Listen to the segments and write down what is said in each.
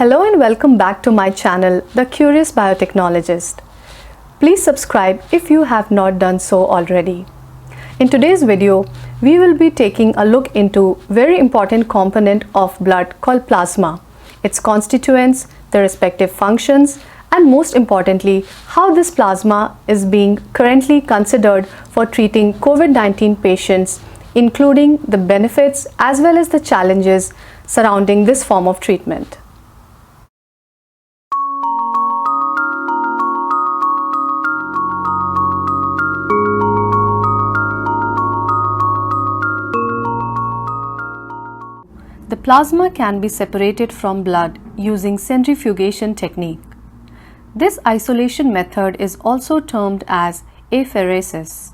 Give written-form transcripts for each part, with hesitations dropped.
Hello and welcome back to my channel, The Curious Biotechnologist. Please subscribe if you have not done so already. In today's video, we will be taking a look into very important component of blood called plasma, its constituents, the respective functions, and most importantly, how this plasma is being currently considered for treating COVID-19 patients, including the benefits as well as the challenges surrounding this form of treatment. The plasma can be separated from blood using centrifugation technique. This isolation method is also termed as apheresis.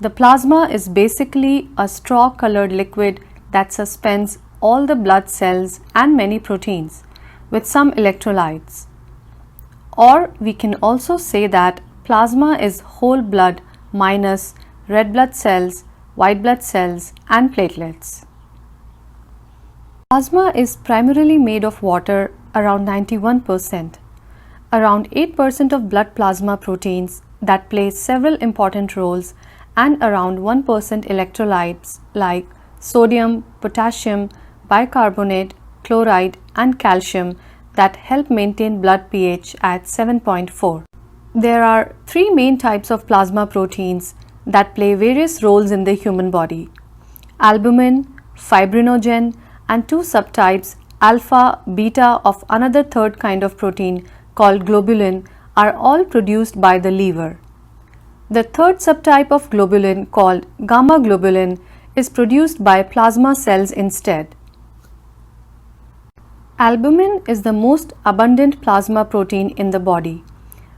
The plasma is basically a straw-colored liquid that suspends all the blood cells and many proteins with some electrolytes. Or we can also say that plasma is whole blood minus red blood cells, white blood cells, and platelets. Plasma is primarily made of water, around 91%. Around 8% of blood plasma proteins that play several important roles, and around 1% electrolytes like sodium, potassium, bicarbonate, chloride, and calcium that help maintain blood pH at 7.4. There are three main types of plasma proteins that play various roles in the human body: albumin, fibrinogen, and two subtypes, alpha, beta, of another third kind of protein called globulin, are all produced by the liver. The third subtype of globulin, called gamma globulin, is produced by plasma cells instead. Albumin is the most abundant plasma protein in the body,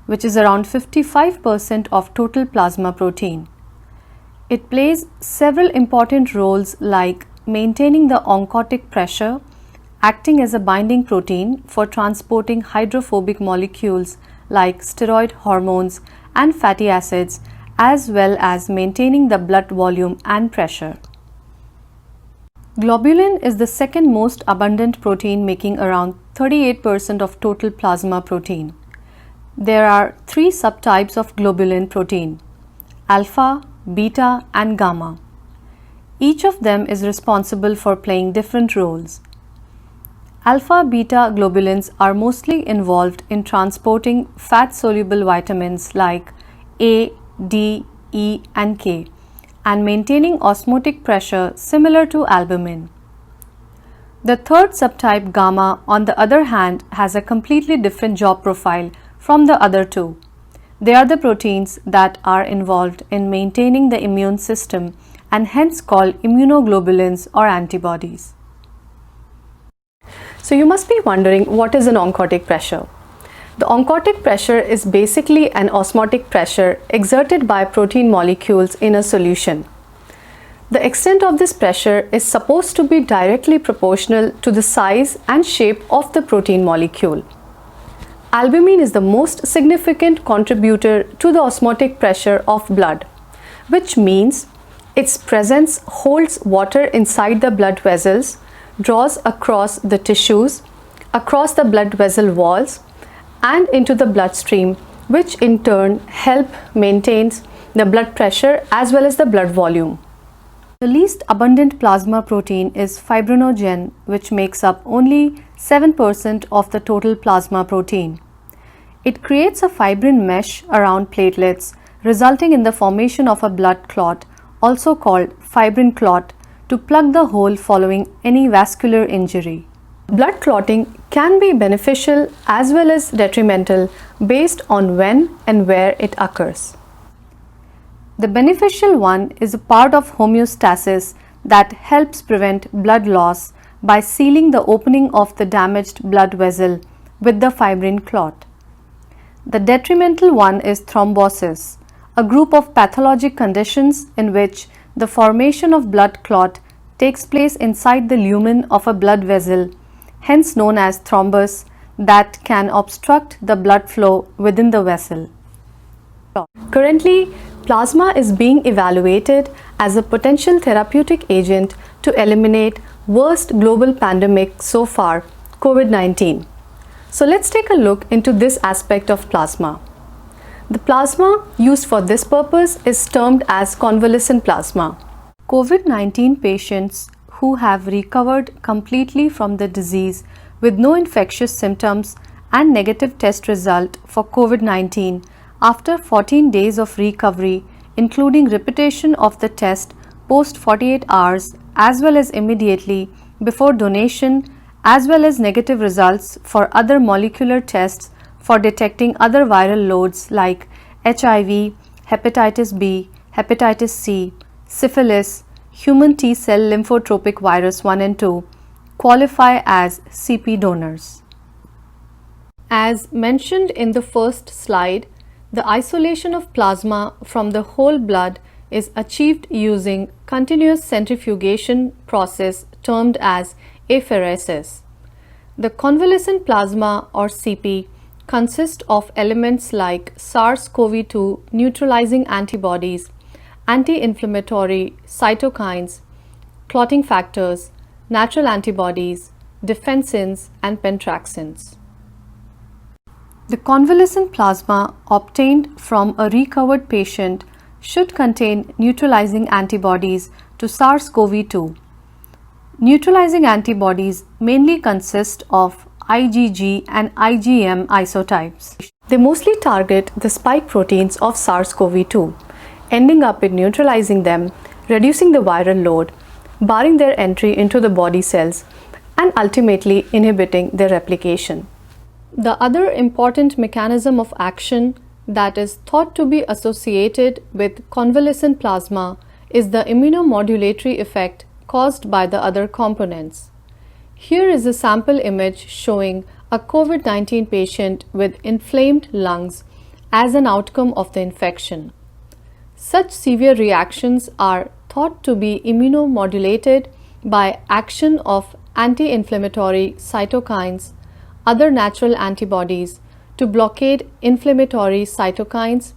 which is around 55% of total plasma protein. It plays several important roles like maintaining the oncotic pressure, acting as a binding protein for transporting hydrophobic molecules like steroid hormones and fatty acids, as well as maintaining the blood volume and pressure. Globulin is the second most abundant protein, making around 38% of total plasma protein. There are three subtypes of globulin protein: alpha, beta, and gamma. Each of them is responsible for playing different roles. Alpha-beta globulins are mostly involved in transporting fat-soluble vitamins like A, D, E, and K, and maintaining osmotic pressure similar to albumin. The third subtype, gamma, on the other hand, has a completely different job profile from the other two. They are the proteins that are involved in maintaining the immune system and hence called immunoglobulins or antibodies. So you must be wondering, what is an oncotic pressure? The oncotic pressure is basically an osmotic pressure exerted by protein molecules in a solution. The extent of this pressure is supposed to be directly proportional to the size and shape of the protein molecule. Albumin is the most significant contributor to the osmotic pressure of blood, which means its presence holds water inside the blood vessels, draws across the tissues, across the blood vessel walls, and into the bloodstream, which in turn help maintains the blood pressure as well as the blood volume. The least abundant plasma protein is fibrinogen, which makes up only 7% of the total plasma protein. It creates a fibrin mesh around platelets, resulting in the formation of a blood clot, also called fibrin clot, to plug the hole following any vascular injury. Blood clotting can be beneficial as well as detrimental based on when and where it occurs. The beneficial one is a part of homeostasis that helps prevent blood loss by sealing the opening of the damaged blood vessel with the fibrin clot. The detrimental one is thrombosis, a group of pathologic conditions in which the formation of blood clot takes place inside the lumen of a blood vessel, hence known as thrombus, that can obstruct the blood flow within the vessel. Currently, plasma is being evaluated as a potential therapeutic agent to eliminate worst global pandemic so far, COVID-19. So let's take a look into this aspect of plasma. The plasma used for this purpose is termed as convalescent plasma. COVID-19 patients who have recovered completely from the disease with no infectious symptoms and negative test result for COVID-19 after 14 days of recovery, including repetition of the test post 48 hours as well as immediately before donation, as well as negative results for other molecular tests for detecting other viral loads like HIV, hepatitis B, hepatitis C, syphilis, human T-cell lymphotropic virus 1 and 2 qualify as CP donors. As mentioned in the first slide, the isolation of plasma from the whole blood is achieved using continuous centrifugation process termed as apheresis. The convalescent plasma or CP consists of elements like SARS-CoV-2 neutralizing antibodies, anti-inflammatory cytokines, clotting factors, natural antibodies, defensins and pentraxins. The convalescent plasma obtained from a recovered patient should contain neutralizing antibodies to SARS-CoV-2. Neutralizing antibodies mainly consist of IgG and IgM isotypes. They mostly target the spike proteins of SARS-CoV-2, ending up in neutralizing them, reducing the viral load, barring their entry into the body cells, and ultimately inhibiting their replication. The other important mechanism of action that is thought to be associated with convalescent plasma is the immunomodulatory effect caused by the other components. Here is a sample image showing a COVID-19 patient with inflamed lungs as an outcome of the infection. Such severe reactions are thought to be immunomodulated by action of anti-inflammatory cytokines, other natural antibodies to blockade inflammatory cytokines,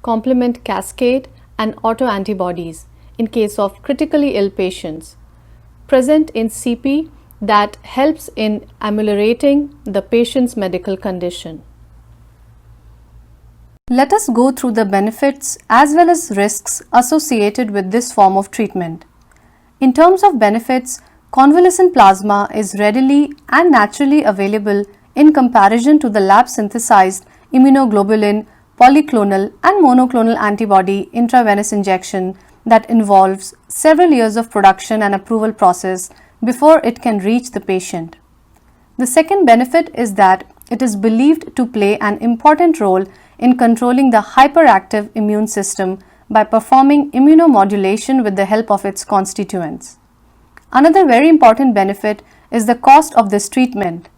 complement cascade and autoantibodies in case of critically ill patients present in CP that helps in ameliorating the patient's medical condition. Let us go through the benefits as well as risks associated with this form of treatment. In terms of benefits, convalescent plasma is readily and naturally available in comparison to the lab synthesized immunoglobulin, polyclonal and monoclonal antibody intravenous injection that involves several years of production and approval process before it can reach the patient. The second benefit is that it is believed to play an important role in controlling the hyperactive immune system by performing immunomodulation with the help of its constituents. Another very important benefit is the cost of this treatment.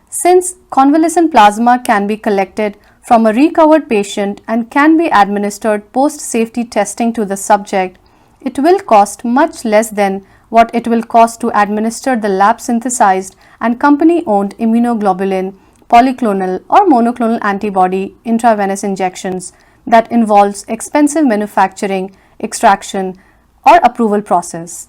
Since convalescent plasma can be collected from a recovered patient and can be administered post-safety testing to the subject, it will cost much less than what it will cost to administer the lab-synthesized and company-owned immunoglobulin, polyclonal or monoclonal antibody intravenous injections that involves expensive manufacturing, extraction or approval process.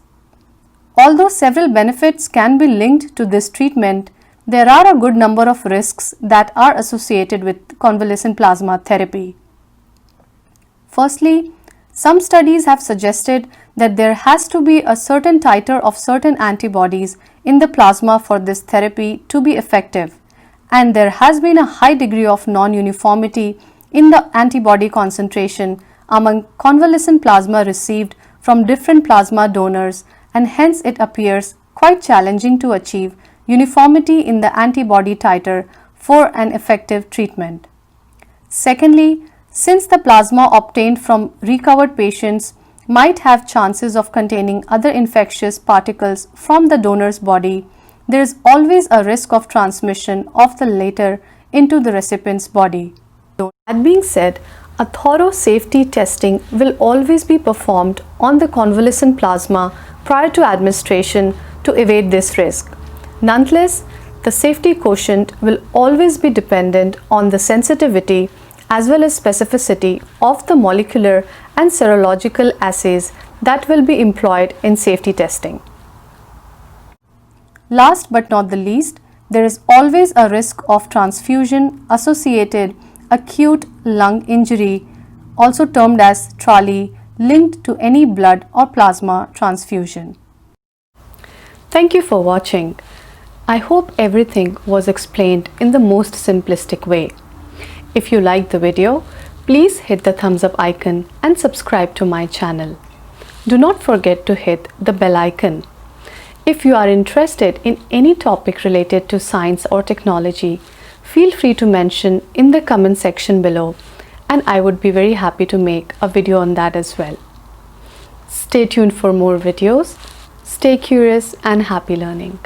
Although several benefits can be linked to this treatment, there are a good number of risks that are associated with convalescent plasma therapy. Firstly, some studies have suggested that there has to be a certain titer of certain antibodies in the plasma for this therapy to be effective, and there has been a high degree of non-uniformity in the antibody concentration among convalescent plasma received from different plasma donors, and hence it appears quite challenging to achieve uniformity in the antibody titer for an effective treatment. Secondly, since the plasma obtained from recovered patients might have chances of containing other infectious particles from the donor's body, there is always a risk of transmission of the latter into the recipient's body. That being said, a thorough safety testing will always be performed on the convalescent plasma prior to administration to evade this risk. Nonetheless, the safety quotient will always be dependent on the sensitivity as well as specificity of the molecular and serological assays that will be employed in safety testing. Last but not the least, there is always a risk of transfusion associated acute lung injury, also termed as TRALI, linked to any blood or plasma transfusion. Thank you for watching. I hope everything was explained in the most simplistic way. If you liked the video, please hit the thumbs up icon and subscribe to my channel. Do not forget to hit the bell icon. If you are interested in any topic related to science or technology, feel free to mention in the comment section below, and I would be very happy to make a video on that as well. Stay tuned for more videos. Stay curious and happy learning.